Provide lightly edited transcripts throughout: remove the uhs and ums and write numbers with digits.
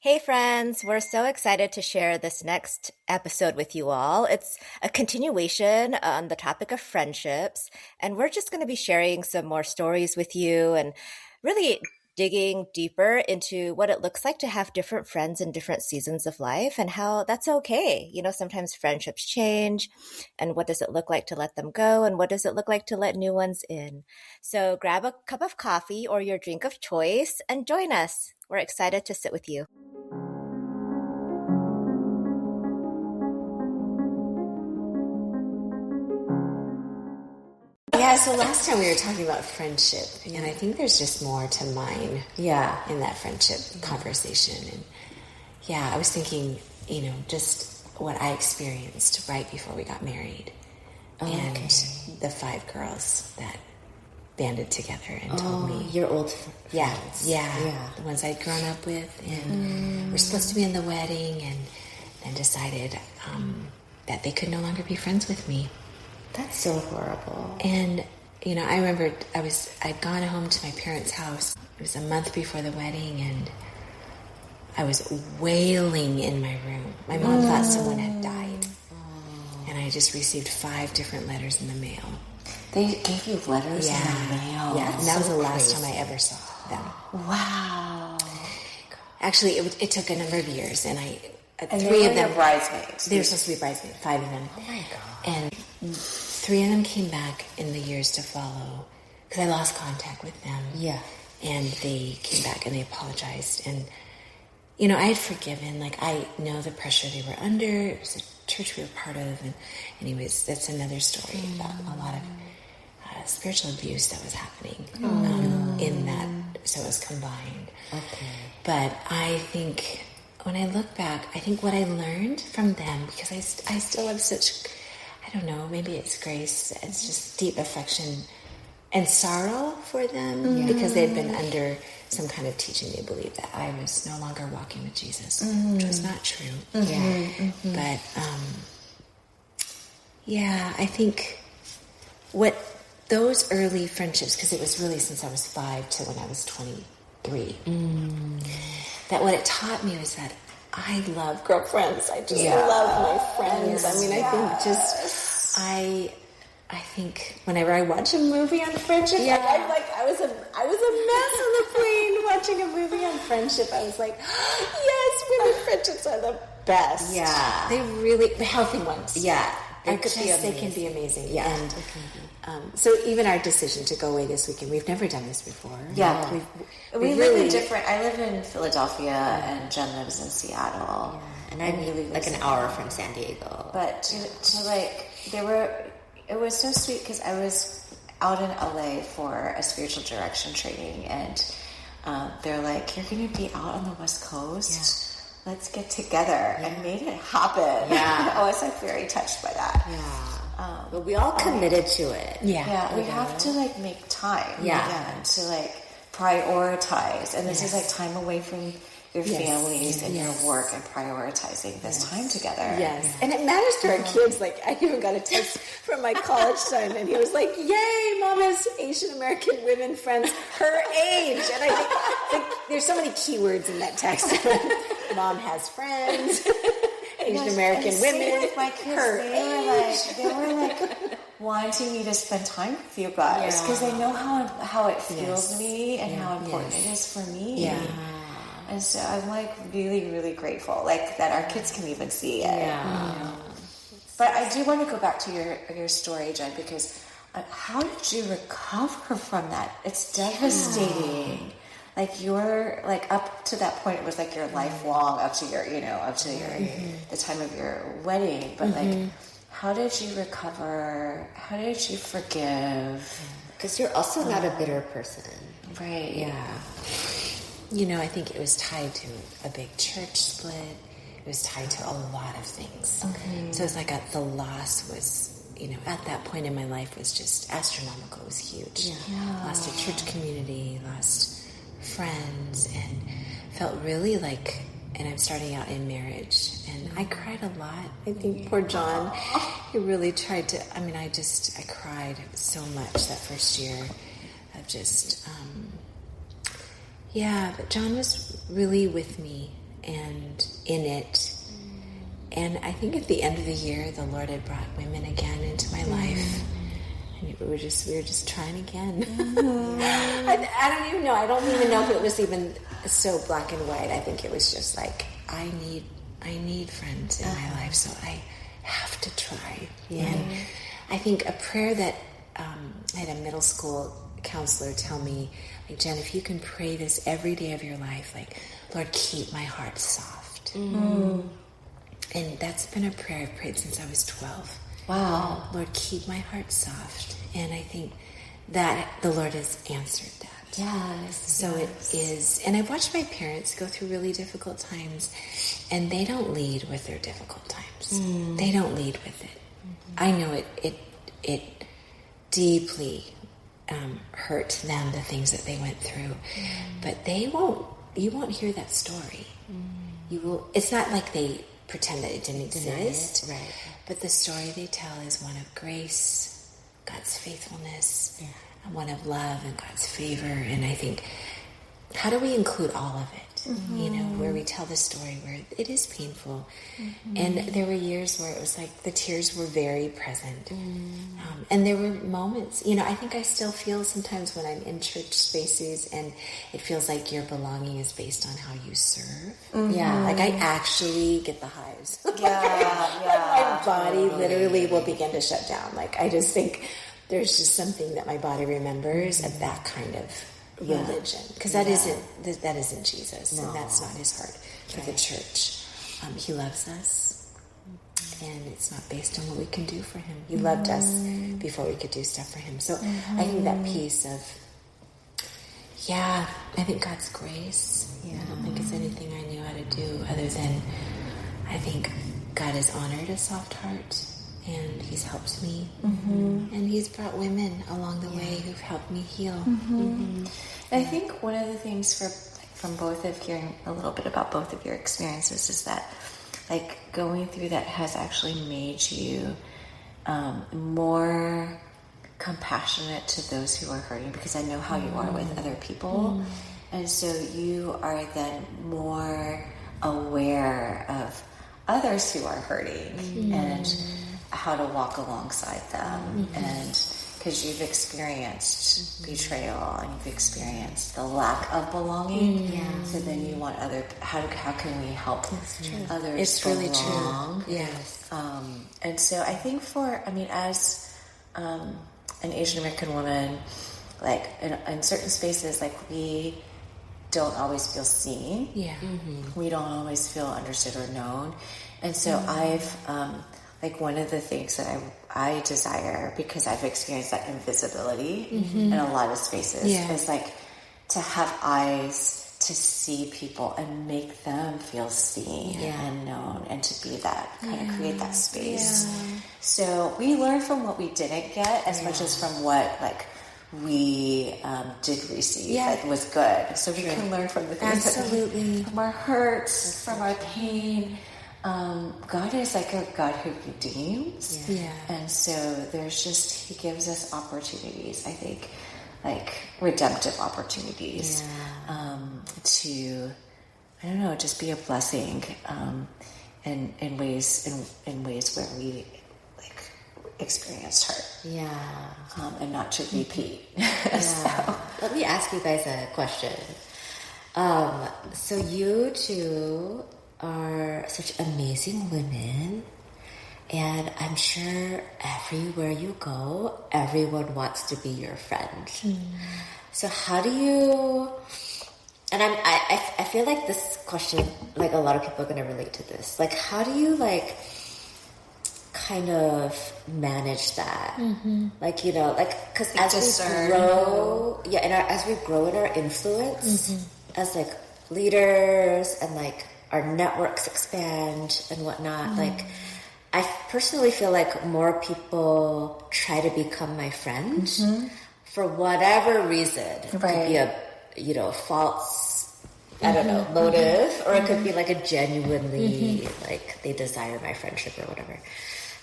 Hey friends, we're so excited to share this next episode with you all. It's a continuation on the topic of friendships, and we're just going to be sharing some more stories with you and really digging deeper into what it looks like to have different friends in different seasons of life and how that's okay. Sometimes friendships change, and what does it look like to let them go, and what does it look like to let new ones in? So grab a cup of coffee or your drink of choice and join us. We're excited to sit with you. Yeah, so last time we were talking about friendship, and I think there's just more to mine in that friendship conversation. And I was thinking, just what I experienced right before we got married. And the 5 girls that banded together and told me. Your old friends. Yeah, the ones I'd grown up with and were supposed to be in the wedding and then decided that they could no longer be friends with me. That's so horrible. And, I remember I'd gone home to my parents' house. It was a month before the wedding, and I was wailing in my room. My mom thought someone had died. And I just received 5 different letters in the mail. They gave you letters in the mail? Yeah, and that was the last time I ever saw them. Wow. Actually, it took a number of years, and 3 of them were bridesmaids. They were supposed to be bridesmaids, 5 of them. Oh my God. And 3 of them came back in the years to follow because I lost contact with them. Yeah. And they came back and they apologized. And, I had forgiven. I know the pressure they were under. It was a church we were part of. And anyways, that's another story about a lot of spiritual abuse that was happening in that. So it was combined. Okay. But I think when I look back, I think what I learned from them, because I still have such, I don't know, maybe it's grace, it's just deep affection and sorrow for them because they'd been under some kind of teaching. They believed that I was no longer walking with Jesus, which was not true. But I think what those early friendships, because it was really since I was 5 to when I was 23, that what it taught me was that I love girlfriends. I just love my friends. Yes. I mean, I think just I think whenever I watch a movie on friendship, I was a mess on the plane watching a movie on friendship. I was like, yes, women friendships are the best. Yeah, they really the healthy ones. Yeah, they can be amazing. Yeah, and so even our decision to go away this weekend, we've never done this before. Yeah, we live in different. I live in Philadelphia, and Jenn lives in Seattle, and I'm like an hour from San Diego. But it was so sweet because I was out in LA for a spiritual direction training, and they're like, "You're going to be out on the West Coast. Let's get together," and made it happen. Yeah, I was very touched by that. Yeah. But we all committed to it. We have to make time. To prioritize, and this is time away from your families and your work, and prioritizing this time together. Yes, and it matters to our kids. I even got a text from my college son, and he was like, "Yay, Mom has Asian American women friends her age." And I think there's so many keywords in that text. Mom has friends. Asian American women. With my kids, they were wanting me to spend time with you guys because they know how it feels to me and how important it is for me. Yeah. And so I'm really, really grateful that our kids can even see it. Yeah. But I do want to go back to your story, Jenn, because how did you recover from that? It's devastating. You're up to that point, it was your lifelong up to your the time of your wedding. But how did you recover? How did you forgive? Because you're also not a bitter person, right? Yeah. I think it was tied to a big church split. It was tied to a lot of things. Okay. So it's the loss was, at that point in my life was just astronomical. It was huge. Yeah. Lost a church community, lost friends, and felt really and I'm starting out in marriage, and I cried a lot. I think poor John, he really tried to, I cried so much that first year of just, but John was really with me and in it. And I think at the end of the year, the Lord had brought women again into my life. And we were just trying again. I don't even know. I don't even know if it was even so black and white. I think it was just like, I need friends in my life, so I have to try. And I think a prayer that I had a middle school counselor tell me, like, Jenn, if you can pray this every day of your life, like, Lord, keep my heart soft. And that's been a prayer I've prayed since I was 12. Wow. Lord, keep my heart soft. And I think that the Lord has answered that. Yes. So it is. And I've watched my parents go through really difficult times, and they don't lead with their difficult times. They don't lead with it. I know it deeply hurt them, the things that they went through. But you won't hear that story. You will. It's not like they pretend that it didn't exist. Right. But the story they tell is one of grace, God's faithfulness, and one of love and God's favor. And I think, how do we include all of it? You know, where we tell the story where it is painful. And there were years where it was like the tears were very present. And there were moments, you know, I think I still feel sometimes when I'm in church spaces and it feels like your belonging is based on how you serve. Like I actually get the hives. Like my body literally will begin to shut down. Like I just think there's just something that my body remembers of that kind of religion, because that isn't Jesus, and that's not his heart for the church. He loves us, and it's not based on what we can do for him. He loved us before we could do stuff for him. So I think that piece of I think God's grace. I don't think it's anything I knew how to do other than I think God has honored a soft heart, and he's helped me, and he's brought women along the way who've helped me heal. I think one of the things from both of hearing a little bit about both of your experiences is that, like, going through that has actually made you more compassionate to those who are hurting, because I know how you are with other people, and so you are then more aware of others who are hurting and how to walk alongside them. And because you've experienced betrayal and you've experienced the lack of belonging, so then you want how can we help others? It's really belong? true. Yes. And so I think as an Asian American woman, like in certain spaces, like we don't always feel seen. We don't always feel understood or known. And so I've like one of the things that I desire, because I've experienced that invisibility in a lot of spaces, is like to have eyes to see people and make them feel seen and known, and to be that, kind of create that space. So we learn from what we didn't get as much as from what like we did receive that was good. So we can learn from the things from our hurts, from our pain. God is like a God who redeems. And so he gives us opportunities, I think, like redemptive opportunities, to, I don't know, just be a blessing, in ways where we like experienced hurt. And not to repeat. So. Let me ask you guys a question. So you two are such amazing women, and I'm sure everywhere you go, everyone wants to be your friend. So how do you, and I feel like this question, like a lot of people are going to relate to this, like how do you like kind of manage that? Like, you know, like, because as we grow, as we grow in our influence as like leaders, and like our networks expand and whatnot, like I personally feel like more people try to become my friend for whatever reason. It could be a, you know, false, I don't know, motive, or it could be like a genuinely like they desire my friendship or whatever.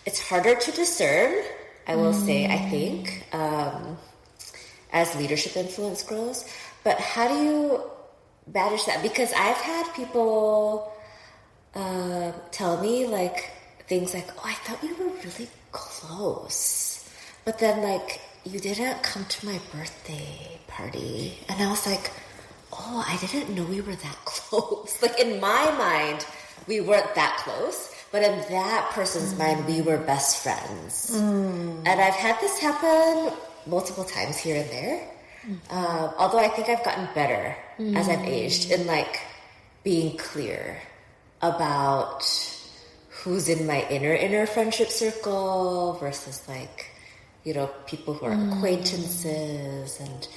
It's harder to discern, I will say, I think, as leadership influence grows. But how do you manage that? Because I've had people tell me like things like, "Oh, I thought we were really close, but then like you didn't come to my birthday party," and I was like, "Oh, I didn't know we were that close." Like in my mind, we weren't that close. But in that person's mind, we were best friends. And I've had this happen multiple times here and there. Although I think I've gotten better as I've aged in like being clear about who's in my inner friendship circle versus like, you know, people who are acquaintances. And,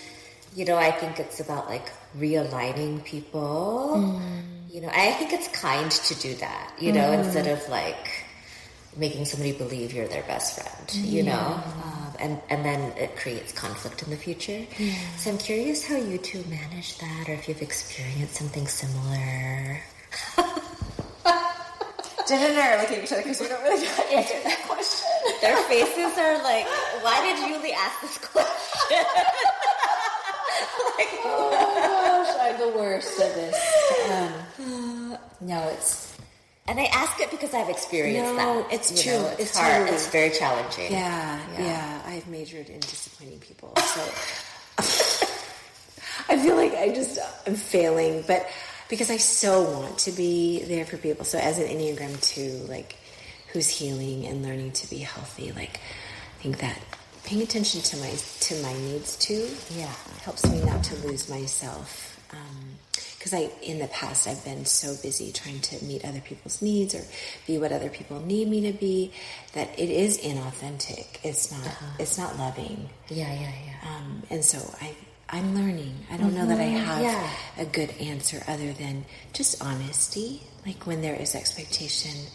you know, I think it's about like realigning people. You know, I think it's kind to do that, you know, instead of like making somebody believe you're their best friend, you know, and then it creates conflict in the future. So I'm curious how you two manage that, or if you've experienced something similar. Jen and I are looking at each other because we don't really know how to answer that question. Their faces are like, why did Yulee ask this question? Like, Oh my gosh, I'm the worst at this. No, it's... and I ask it because I've experienced that. It's you true. know, it's It's hard. totally... It's very challenging. Yeah. I've majored in disappointing people, so I feel like I'm failing, but because I so want to be there for people. So as an Enneagram 2, like, who's healing and learning to be healthy, like, I think that paying attention to my needs too, helps me not to lose myself. Because in the past, I've been so busy trying to meet other people's needs or be what other people need me to be, that it is inauthentic. It's not loving. And so I'm learning. I don't know that I have a good answer other than just honesty. Like when there is expectation,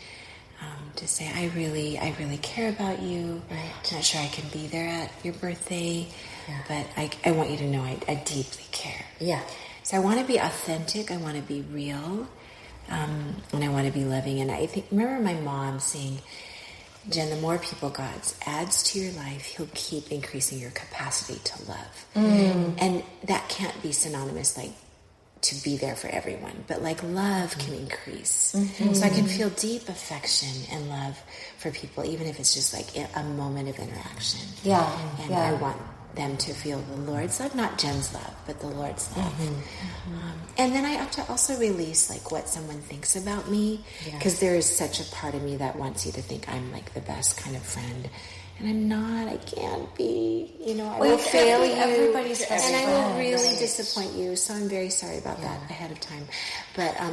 to say, I really care about you. Right. I'm not sure I can be there at your birthday, but I want you to know I deeply care. Yeah. So I want to be authentic. I want to be real, and I want to be loving. And I remember my mom saying, Jen, the more people God adds to your life, He'll keep increasing your capacity to love. And that can't be synonymous like to be there for everyone, but like love can increase. So I can feel deep affection and love for people, even if it's just like a moment of interaction. And I want them to feel the Lord's love, not Jen's love, but the Lord's love. And then I have to also release like what someone thinks about me, because there is such a part of me that wants you to think I'm like the best kind of friend. And I'm not. I can't be. You know, I will fail you. Everybody's best and I friend. will really disappoint you. So I'm very sorry about that ahead of time. But I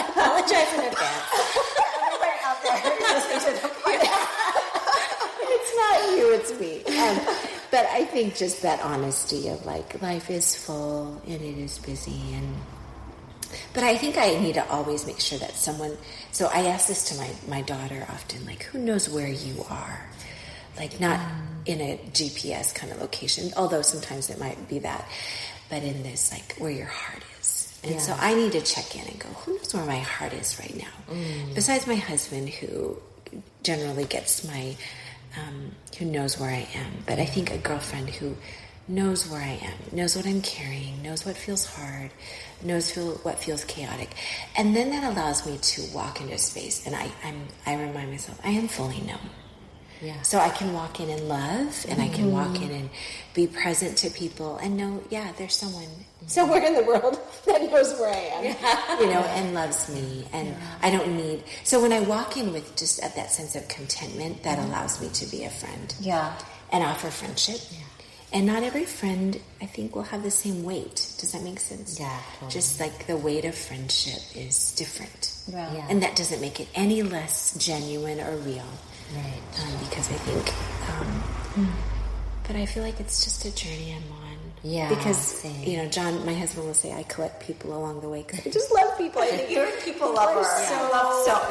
apologize in advance. Everybody out there who's listening to the podcast. it's not you, it's me. But I think just that honesty of like life is full and it is busy but I think I need to always make sure that someone... So I ask this to my daughter often, like, who knows where you are? Like, not in a GPS kind of location, although sometimes it might be that, but in this, like, where your heart is. And so I need to check in and go, who knows where my heart is right now? Besides my husband, who generally gets who knows where I am. But I think a girlfriend who knows where I am, knows what I'm carrying, knows what feels hard, knows what feels chaotic. And then that allows me to walk into a space and I remind myself, I am fully known. So I can walk in love and I can walk in and be present to people and know, there's someone somewhere in the world that knows where I am, you know, and loves me. And I don't need... So when I walk in with just that sense of contentment, that allows me to be a friend. And offer friendship. And not every friend, I think, will have the same weight. Does that make sense? Yeah, totally. Just like the weight of friendship is different. Yeah. And that doesn't make it any less genuine or real. Right. Because I think... but I feel like it's just a journey I'm on. Yeah, Because, same. you know, John, my husband will say I collect people along the way because I just love people. I think You're a people lover. You love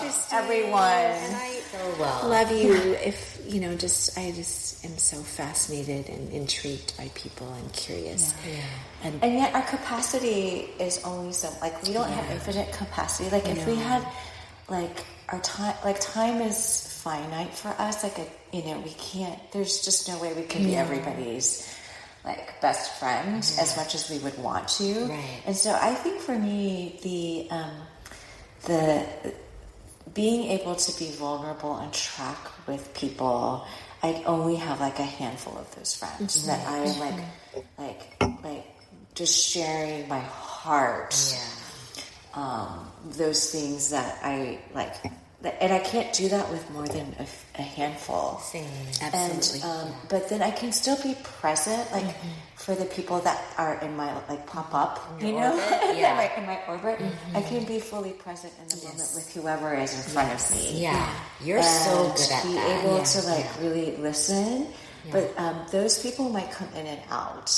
interesting. everyone. And I So well. love you if, you know, I just am so fascinated and intrigued by people and curious. And yet our capacity is only so, like, we don't have infinite capacity. Like, if we had, like, our time is finite for us. Like, you know, we can't, there's just no way we can be everybody's, like best friend as much as we would want to. Right. And so I think for me, the being able to be vulnerable and track with people, I only have like a handful of those friends that I am like just sharing my heart. Those things that I like, and I can't do that with more than a handful. Same. Absolutely. And, but then I can still be present, like for the people that are in my like pop up, you know, like in my orbit. I can be fully present in the moment with whoever is in front of me. Yeah, you're so good at be that. able to like really listen. But those people might come in and out.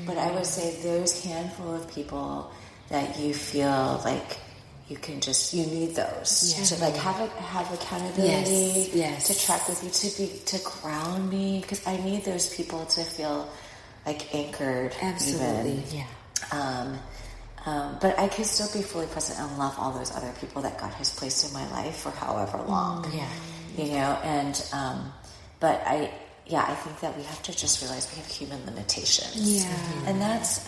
But I would say those handful of people that you feel like you can you need those to like have accountability, to track with you, to ground me, because I need those people to feel like anchored. Absolutely. Even. But I can still be fully present and love all those other people that God has placed in my life for however long. You know, and but I think that we have to just realize we have human limitations. And that's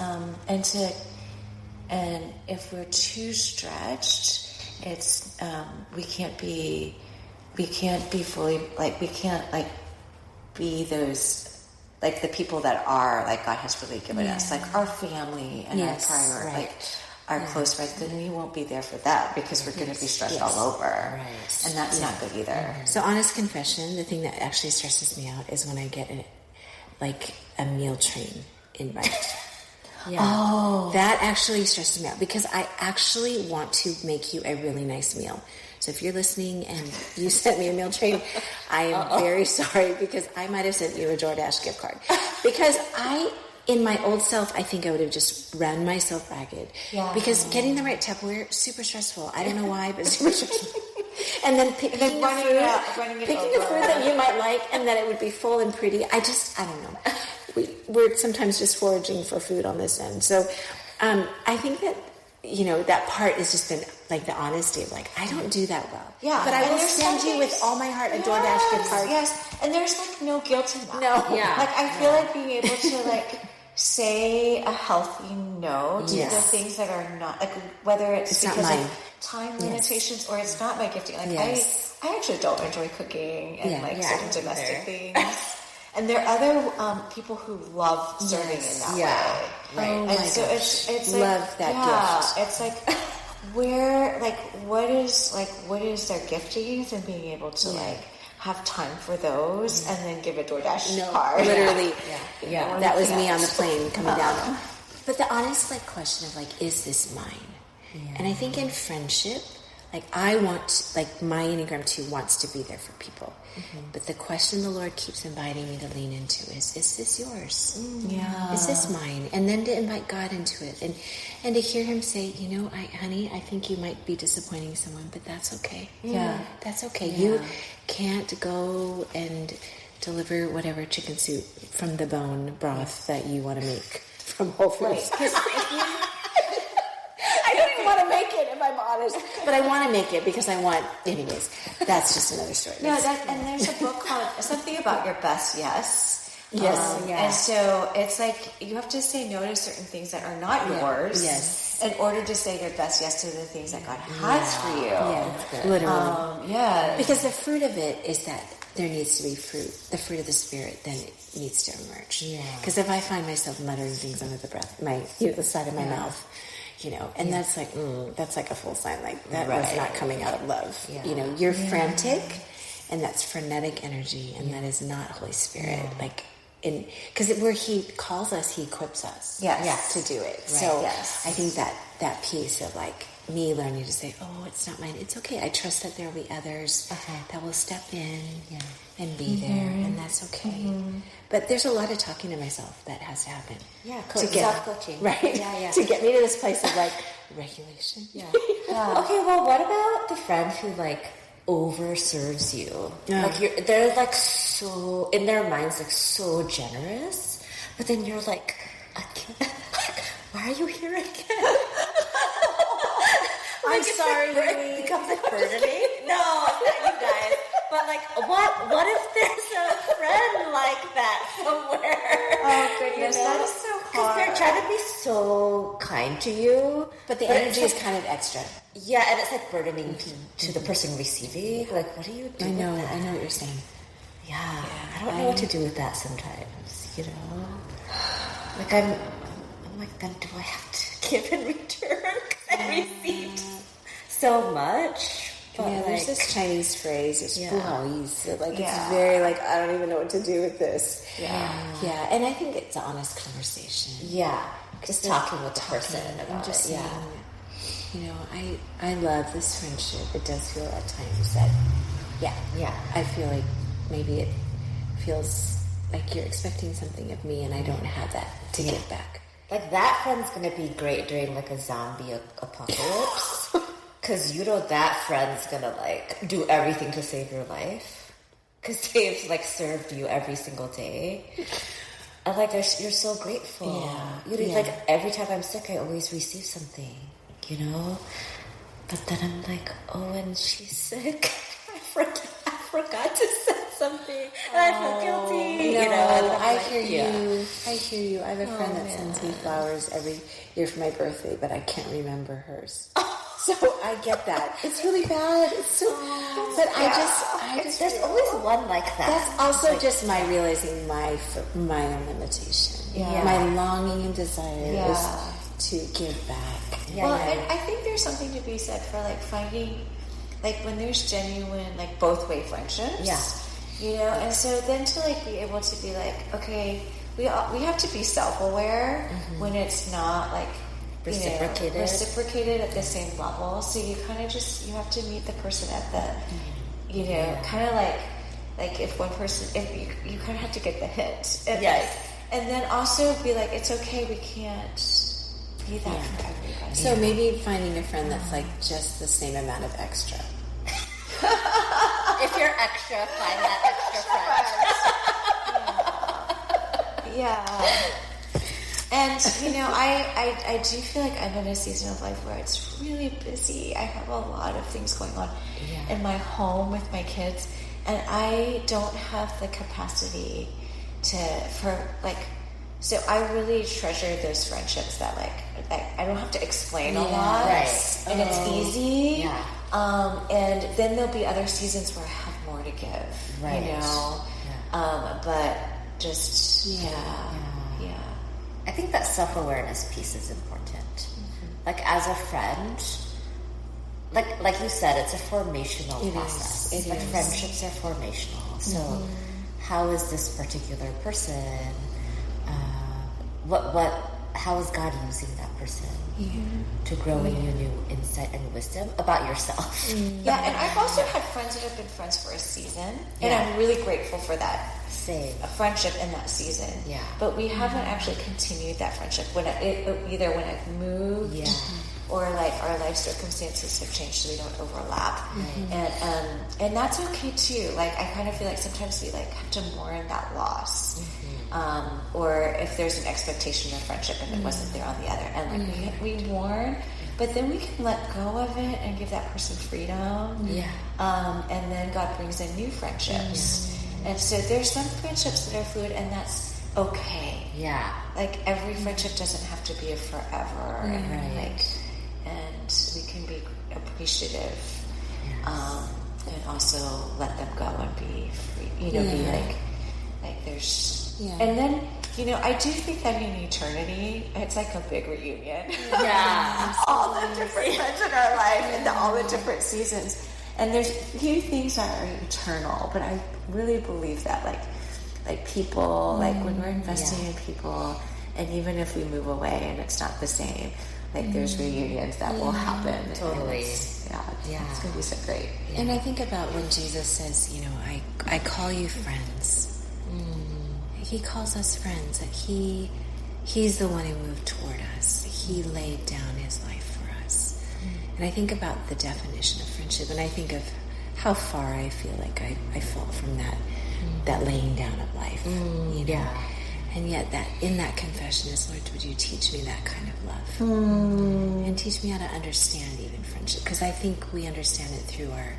and if we're too stretched, it's we can't be fully like, we can't like be those like the people that are like God has really given us, like our family and our prior like our close friends. Then we won't be there for that because we're going to be stretched all over, and that's not good either. So, honest confession, the thing that actually stresses me out is when I get a meal train invite. That actually stresses me out because I actually want to make you a really nice meal. So if you're listening and you sent me a meal train, I am very sorry, because I might have sent you a DoorDash gift card. Because in my old self, I think I would have just run myself ragged. Because getting the right Tupperware, super stressful. I don't know why, but super stressful. And then picking the food that you might like, and that it would be full and pretty. I don't know. We're sometimes just foraging for food on this end. So I think that, you know, that part has just been like the honesty of like, I don't do that well. But I will send you with all my heart a DoorDash gift card. And there's like no guilt in that. No. Like I feel like being able to like say a healthy no to the things that are not, like whether it's because of time limitations or it's not my gifting. Like I actually don't enjoy cooking and certain domestic things. And there are other people who love serving in that way. Right. And so it's like, love that gift. It's like what is their giftings, and being able to like have time for those and then give a DoorDash card. Literally. That was me on the plane coming down. But the honest question of like, is this mine? And I think in friendship, like I want, like my Enneagram 2 wants to be there for people. But the question the Lord keeps inviting me to lean into is this yours? Is this mine? And then to invite God into it, and to hear Him say, you know, honey, I think you might be disappointing someone, but that's okay. That's okay. You can't go and deliver whatever chicken soup from the bone broth that you want to make from Whole Foods. I don't even want to make it, if I'm honest. But I want to make it because I want... Anyways, that's just another story. And there's a book called Something About Your Best Yes. And so it's like you have to say no to certain things that are not yours in order to say your best yes to the things that God has for you. Literally. Because the fruit of it is that there needs to be fruit. The fruit of the Spirit then needs to emerge. Because if I find myself muttering things under the breath, the side of my mouth... You know, and that's like a full sign, like that was not coming out of love. You know, you're frantic, and that's frenetic energy, and that is not Holy Spirit. Like, because where He calls us, He equips us to do it. So I think that piece of like me learning to say, oh, it's not mine, it's okay. I trust that there will be others that will step in and be there, and that's okay. But there's a lot of talking to myself that has to happen. Self-coaching. Right? To get me to this place of like regulation. Okay, well, what about the friend who like overserves you? Like they're like so, in their minds, like so generous, but then you're like, why are you here again? I'm sorry, it becomes a burden to me. No, not you guys. But like, what if there's a friend like that somewhere? Oh goodness, try to be so kind to you, but the energy is kind of extra. Yeah, and it's like burdening to the person receiving. Like, what do you do? I know what you're saying. Yeah, I don't know what to do with that sometimes. You know, like I'm like, then do I have to give in return? Because I received so much. But yeah, there's this Chinese phrase, it's buhaoise. Like, it's very like, I don't even know what to do with this. Yeah, and I think it's an honest conversation. Yeah, just talking with the person about just it. Saying, you know, I love this friendship. It does feel at times that, I feel like maybe it feels like you're expecting something of me and I don't have that to give back. Like, that friend's going to be great during, like, a zombie apocalypse. Because you know that friend's going to, like, do everything to save your life. Because they've, like, served you every single day. And, like, you're so grateful. Yeah. Like, every time I'm sick, I always receive something, you know? But then I'm like, oh, and she's sick. I forgot to send something. And I feel guilty. No, you know? I hear you. I hear you. I have a friend that sends me flowers every year for my birthday, but I can't remember hers. So I get that. It's really bad. It's so, but I just there's always one like that. That's also like, just my realizing my own limitation. Yeah. My longing and desire is to give back. And I think there's something to be said for like finding, like when there's genuine, like both way friendships. Yeah. You know, and so then to like be able to be like, okay, we have to be self-aware when it's not like reciprocated at the same level. So you kind of you have to meet the person at the, you know, kind of like if one person, if you kind of have to get the hint. And and then also be like, it's okay, we can't be that for everybody. So maybe finding a friend that's like just the same amount of extra. If you're extra, find that extra friend. Yeah. And, you know, I do feel like I'm in a season of life where it's really busy. I have a lot of things going on in my home with my kids. And I don't have the capacity so I really treasure those friendships that, like I don't have to explain a lot. Right. And it's easy. Yeah. And then there'll be other seasons where I have more to give. Right. You know? Yeah. But just, I think that self-awareness piece is important. Like, as a friend, like you said, it's a formational process. It is. Friendships are formational. So, how is this particular person? How is God using that person to grow in you new insight and wisdom about yourself? Yeah, and I've also had friends that have been friends for a season, and I'm really grateful for that. A friendship in that season. Yeah. But we haven't actually continued that friendship either when I've moved or like our life circumstances have changed so we don't overlap. And that's okay too. Like I kind of feel like sometimes we like have to mourn that loss. Or if there's an expectation of friendship and it wasn't there on the other end. Like we mourn, but then we can let go of it and give that person freedom. And then God brings in new friendships. And so there's some friendships that are fluid, and that's okay. Yeah. Like every friendship doesn't have to be a forever. And we can be appreciative. And also let them go and be free. You know, be like there's and then, you know, I do think that in eternity, it's like a big reunion. All the different friends in our life and all the different seasons. And there's few things that are eternal, but I really believe that, like people, like when we're investing in people, and even if we move away and it's not the same, like there's reunions that will happen. Totally. It's going to be so great. And I think about when Jesus says, you know, I call you friends. He calls us friends. That he's the one who moved toward us. He laid down his life for us. And I think about the definition of friendship, and I think of how far I feel like I fall from that laying down of life. You know? And yet that in that confession is, Lord, would you teach me that kind of love? And teach me how to understand even friendship. Because I think we understand it through our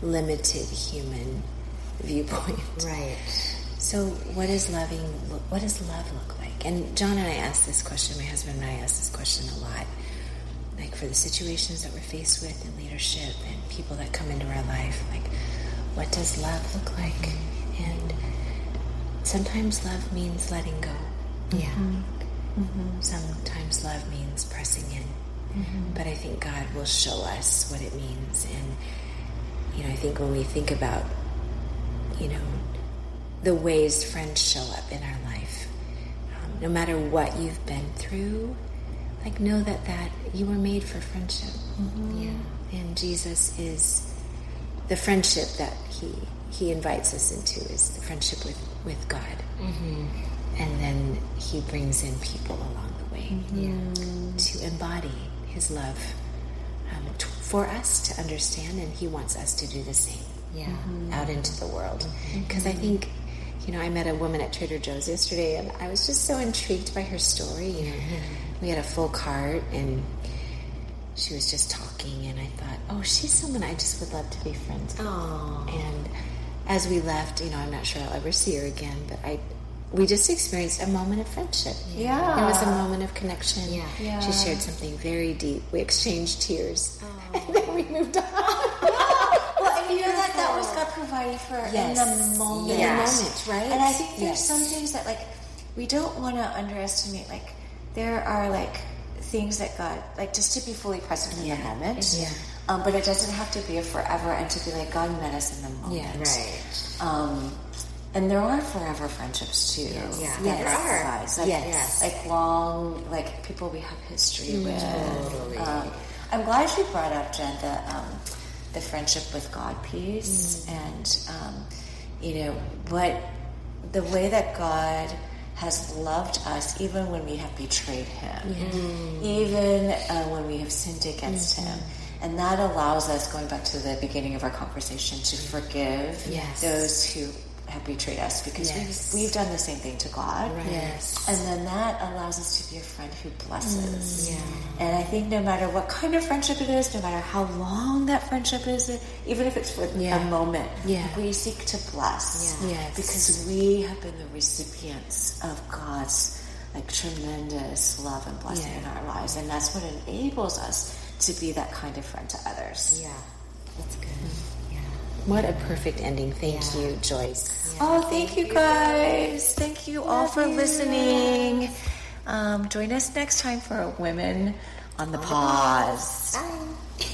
limited human viewpoint. Right. So what does love look like? And John and I asked this question, my husband and I asked this question a lot. Like for the situations that we're faced with in leadership and people that come into our life, like what does love look like? And sometimes love means letting go. Yeah. Sometimes love means pressing in. But I think God will show us what it means. And, I think when we think about, the ways friends show up in our life, no matter what you've been through, like know that you were made for friendship. Yeah. And Jesus is the friendship that he invites us into, is the friendship with God. And then he brings in people along the way to embody his love for us to understand, and he wants us to do the same out into the world. Because I think, I met a woman at Trader Joe's yesterday, and I was just so intrigued by her story. We had a full cart, and she was just talking, and I thought, oh, she's someone I just would love to be friends with. And as we left, I'm not sure I'll ever see her again, but we just experienced a moment of friendship. Yeah. It was a moment of connection. Yeah. She shared something very deep. We exchanged tears. And then we moved on. Well, and that was God providing for her in the moment. In the moment, right? And I think there's some things that, we don't want to underestimate. There are, things that God, just to be fully present in the moment. Yeah. But it doesn't have to be a forever, and to be God met us in the moment. Yeah, right. And there are forever friendships too. Yes. That There are. emphasize, long, people we have history with. Totally. I'm glad you brought up, Jen, the friendship with God piece, and the way that God has loved us, even when we have betrayed Him, even when we have sinned against Him. And that allows us, going back to the beginning of our conversation, to forgive those who have betrayed us, because we've done the same thing to God. Right. Yes. And then that allows us to be a friend who blesses. And I think no matter what kind of friendship it is, no matter how long that friendship is, even if it's for a moment, we seek to bless. Because we have been the recipients of God's tremendous love and blessing in our lives. And that's what enables us to be that kind of friend to others. Yeah, that's good. What a perfect ending. Thank you, Joyce. Oh, thank you guys. Thank you all for listening. Join us next time for Women on the Pause. Bye.